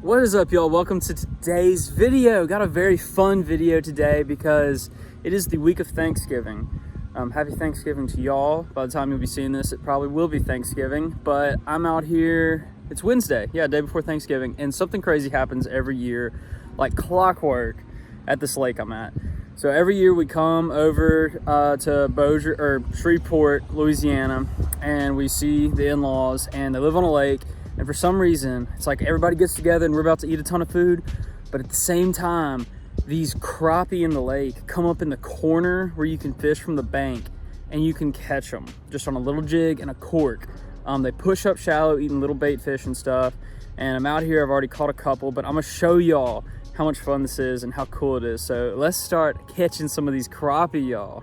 What is up, y'all? Welcome to today's video. Got a very fun video today because it is the week of Thanksgiving. Happy Thanksgiving to y'all. By the time you'll be seeing this, it probably will be Thanksgiving, but I'm out here, it's Wednesday, yeah, day before Thanksgiving, and something crazy happens every year, like clockwork, at this lake I'm at. So every year we come over to Bossier, or Shreveport, Louisiana, and we see the in-laws, and they live on a lake. And for some reason, it's like everybody gets together and we're about to eat a ton of food, but at the same time, these crappie in the lake come up in the corner where you can fish from the bank, and you can catch them just on a little jig and a cork. They push up shallow, eating little bait fish and stuff. And I'm out here, I've already caught a couple, but I'm gonna show y'all how much fun this is and how cool it is. So let's start catching some of these crappie, y'all.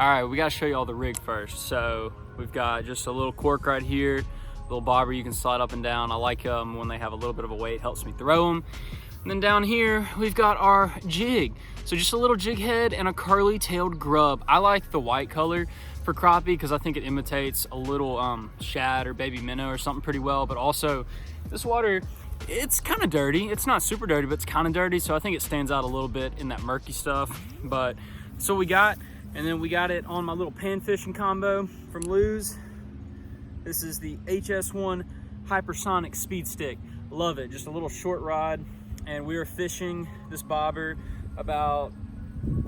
All right, we gotta show you all the rig first. So we've got just a little cork right here, little bobber you can slide up and down. I like them when they have a little bit of a weight, helps me throw them. And then down here, we've got our jig. So just a little jig head and a curly-tailed grub. I like the white color for crappie because I think it imitates a little shad or baby minnow or something pretty well. But also, this water, it's kind of dirty. It's not super dirty, but it's kind of dirty. So I think it stands out a little bit in that murky stuff. But so we got. And then we got it on my little pan fishing combo from Lou's. This is the HS1 Hypersonic Speed Stick. Love it, just a little short rod. And we are fishing this bobber about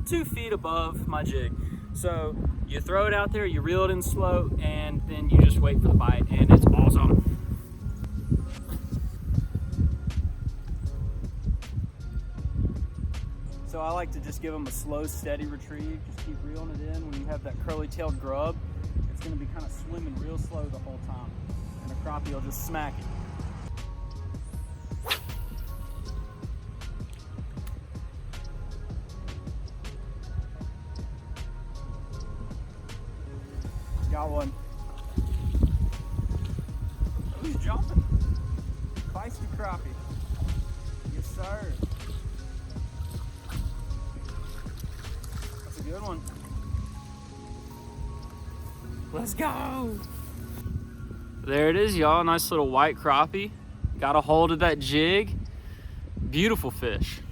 2 feet above my jig. So you throw it out there, you reel it in slow, and then you just wait for the bite, and it's awesome. So I like to just give them a slow, steady retrieve. Just keep reeling it in. When you have that curly-tailed grub, it's gonna be kind of swimming real slow the whole time. And a crappie will just smack it. Got one. Who's jumping? Feisty crappie. Yes, sir. Good one. Let's go. There it is, y'all. Nice little white crappie. Got a hold of that jig. Beautiful fish.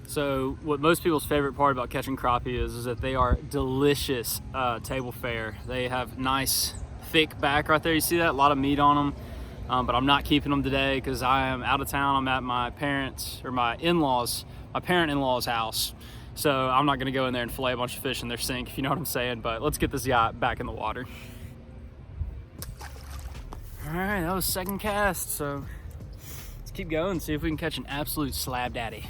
So what most people's favorite part about catching crappie is that they are delicious table fare. They have nice thick back right there. You see that? A lot of meat on them. But I'm not keeping them today because I am out of town. I'm at my parents' or my parent-in-law's house. So I'm not gonna go in there and fillet a bunch of fish in their sink, if you know what I'm saying, but let's get this yacht back in the water. All right, that was second cast, so let's keep going, see if we can catch an absolute slab daddy.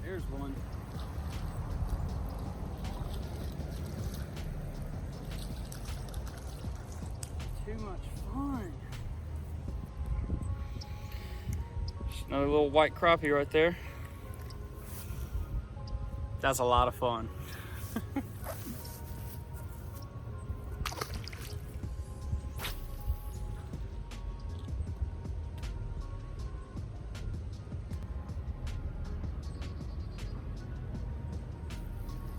There's one. Too much fun. Another little white crappie right there. That's a lot of fun.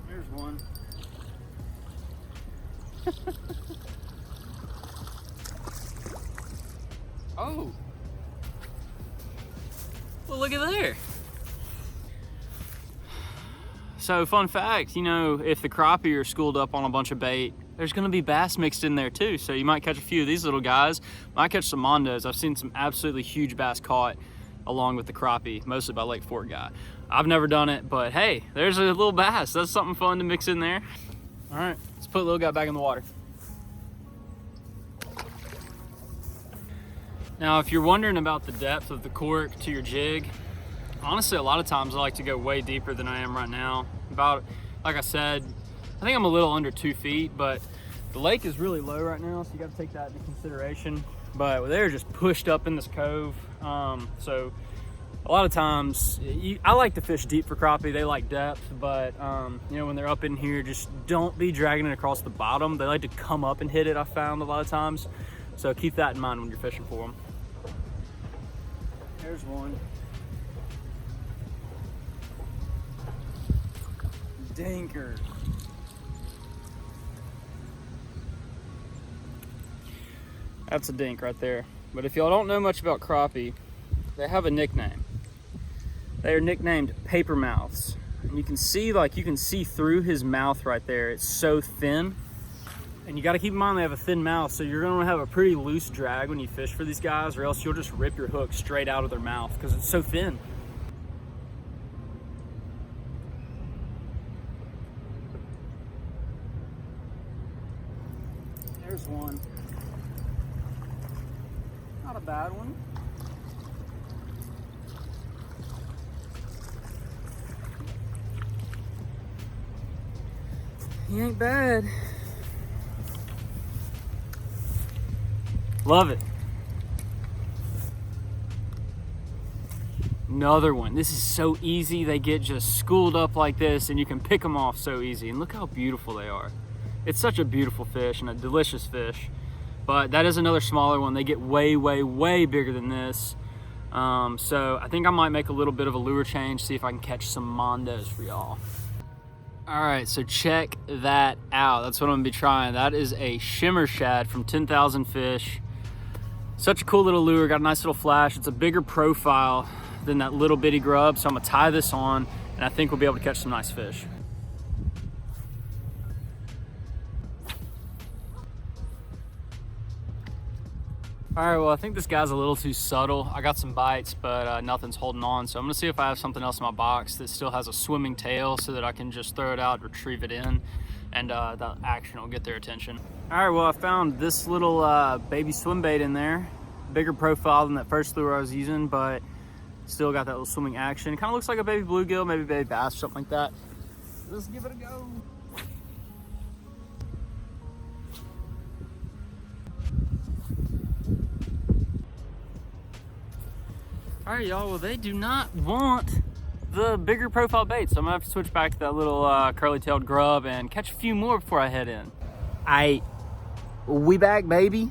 There's one. Oh. Well, look at there. So fun fact, you know, if the crappie are schooled up on a bunch of bait, there's gonna be bass mixed in there too. So you might catch a few of these little guys. Might catch some mondos. I've seen some absolutely huge bass caught along with the crappie, mostly by Lake Fort guy. I've never done it, but hey, there's a little bass. That's something fun to mix in there. All right, let's put little guy back in the water. Now, if you're wondering about the depth of the cork to your jig, honestly, a lot of times I like to go way deeper than I am right now. About, like I said, I think I'm a little under 2 feet, but the lake is really low right now, so you gotta take that into consideration. But they're just pushed up in this cove. So a lot of times, I like to fish deep for crappie. They like depth, but you know, when they're up in here, just don't be dragging it across the bottom. They like to come up and hit it, I found a lot of times. So keep that in mind when you're fishing for them. There's one. dinker. That's a dink right there. But if y'all don't know much about crappie, they have a nickname. They are nicknamed paper mouths. And you can see, like, you can see through his mouth right there. It's so thin. And you got to keep in mind they have a thin mouth, so you're going to have a pretty loose drag when you fish for these guys, or else you'll just rip your hook straight out of their mouth because it's so thin. There's one. Not a bad one. He ain't bad. Love it. Another one. This is so easy. They get just schooled up like this and you can pick them off so easy. And look how beautiful they are. It's such a beautiful fish and a delicious fish. But that is another smaller one. They get way, way, way bigger than this. So I think I might make a little bit of a lure change, see if I can catch some mondos for y'all. All right, so check that out. That's what I'm gonna be trying. That is a shimmer shad from 10,000 Fish. Such a cool little lure, got a nice little flash. It's a bigger profile than that little bitty grub, so I'm gonna tie this on, and I think we'll be able to catch some nice fish. All right, well, I think this guy's a little too subtle. I got some bites, but nothing's holding on. So I'm gonna see if I have something else in my box that still has a swimming tail so that I can just throw it out, retrieve it in, and the action will get their attention. All right, well, I found this little baby swim bait in there. Bigger profile than that first lure I was using, but still got that little swimming action. It kind of looks like a baby bluegill, maybe baby bass, something like that. Let's give it a go. All right, y'all, well, they do not want the bigger profile bait, so I'm gonna have to switch back to that little curly-tailed grub and catch a few more before I head in. Aight, we back, baby.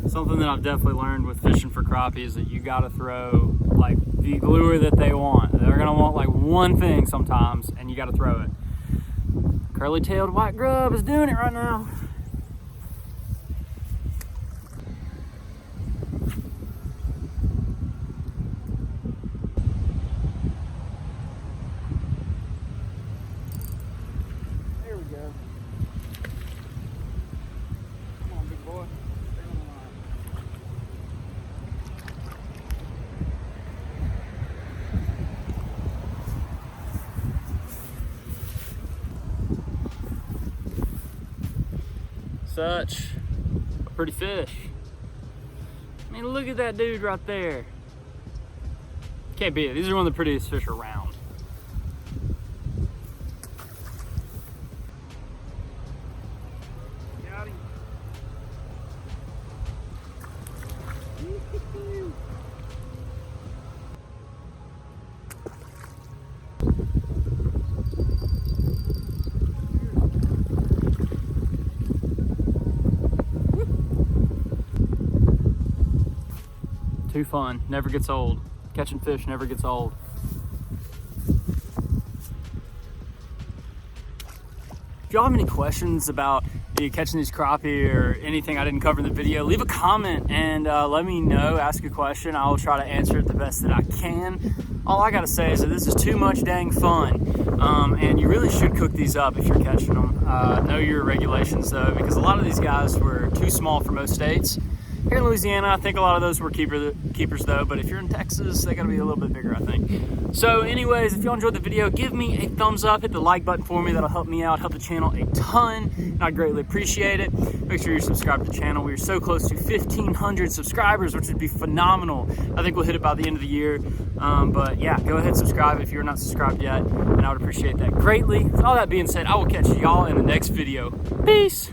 Something that I've definitely learned with fishing for crappie is that you gotta throw like the lure that they want. They're gonna want like one thing sometimes, and you gotta throw it. Curly-tailed white grub is doing it right now. There we go. Come on, big boy. Such a pretty fish. I mean, look at that dude right there. Can't beat it. These are one of the prettiest fish around. Got him. Too fun, never gets old. Catching fish never gets old. If y'all have any questions about catching these crappie or anything I didn't cover in the video, leave a comment and let me know, ask a question. I will try to answer it the best that I can. All I gotta say is that this is too much dang fun. And you really should cook these up if you're catching them. Know your regulations though, because a lot of these guys were too small for most states. Here in Louisiana, I think a lot of those were keepers though, but if you're in Texas, they gotta be a little bit bigger, I think. So anyways, if y'all enjoyed the video, give me a thumbs up, hit the like button for me. That'll help me out, help the channel a ton, and I'd greatly appreciate it. Make sure you're subscribed to the channel. We are so close to 1,500 subscribers, which would be phenomenal. I think we'll hit it by the end of the year. But yeah, go ahead and subscribe if you're not subscribed yet, and I would appreciate that greatly. With all that being said, I will catch y'all in the next video. Peace.